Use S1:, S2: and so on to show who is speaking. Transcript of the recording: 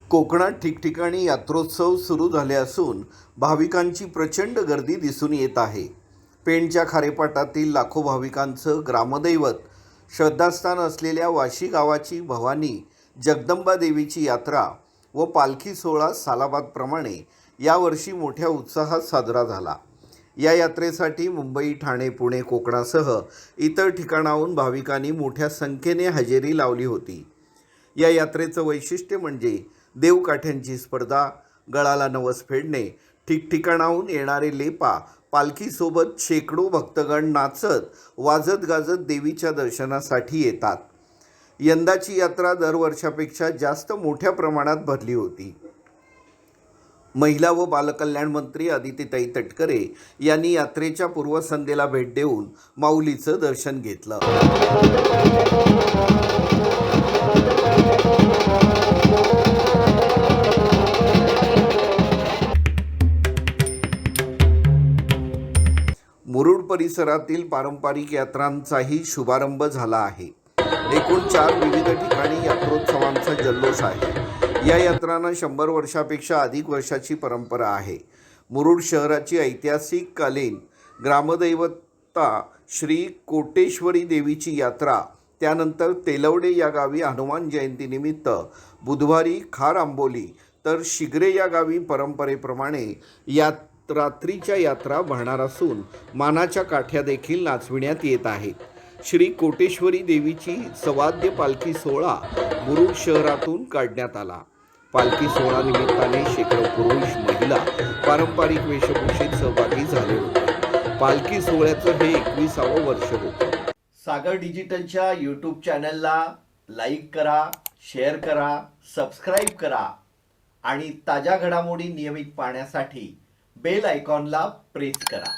S1: कोकणात ठिकठिकाणी यात्रोत्सव सुरू झाले असून भाविकांची प्रचंड गर्दी दिसून येत आहे. पेणच्या खारेपाटातील लाखो भाविकांचं ग्रामदैवत श्रद्धास्थान असलेल्या वाशी गावाची भवानी जगदंबा देवीची यात्रा व पालखी सोहळा सालाबादप्रमाणे यावर्षी मोठ्या उत्साहात साजरा झाला. या यात्रेसाठी मुंबई, ठाणे, पुणे, कोकणासह इतर ठिकाणाहून भाविकांनी मोठ्या संख्येने हजेरी लावली होती. या यात्रेचं वैशिष्ट्य म्हणजे देवकाठ्यांची स्पर्धा, गळाला नवस फेडणे, ठिकठिकाणाहून येणारे लेपा पालखीसोबत शेकडो भक्तगण नाचत वाजत गाजत देवीच्या दर्शनासाठी येतात. यंदाची यात्रा दरवर्षापेक्षा जास्त मोठ्या प्रमाणात भरली होती. महिला व बालकल्याण मंत्री अदितीताई तटकरे यांनी यात्रेच्या पूर्वसंध्येला भेट देऊन माऊलीचं दर्शन घेतलं. मुरुड परिसरातील पारंपरिक यात्रांचाही शुभारंभ झाला आहे. एकूण 4 विविध ठिकाणी यात्रोत्सवांचा जल्लोष आहे. या यात्रांना 100 वर्षापेक्षा अधिक वर्षाची परंपरा आहे. मुरुड शहराची ऐतिहासिक कालीन ग्रामदैवता श्री कोटेश्वरी देवीची यात्रा, त्यानंतर तेलवडे या गावी हनुमान जयंतीनिमित्त बुधवारी खार आंबोली, तर शिगरे या गावी परंपरेप्रमाणे रात्रीच्या यात्रा भरणार असून मानाच्या काठ्या देखील नाचविण्यात येत आहेत. श्री कोटेश्वरी देवीची सवाद्य पालखी सोहळा मुरुड शहरातून काढण्यात आला. पालखी सोहळा निमित्ताने शेकडो पुरुष, महिला पारंपरिक वेशभूषेत सहभागी झाले होते. पालखी सोहळ्याचं हे 21वे वर्ष होतं.
S2: सागर डिजिटलच्या यूट्यूब चॅनलला लाईक करा, शेअर करा, सबस्क्राईब करा आणि ताज्या घडामोडी नियमित पाहण्यासाठी बेल आयकॉनला प्रेस करा.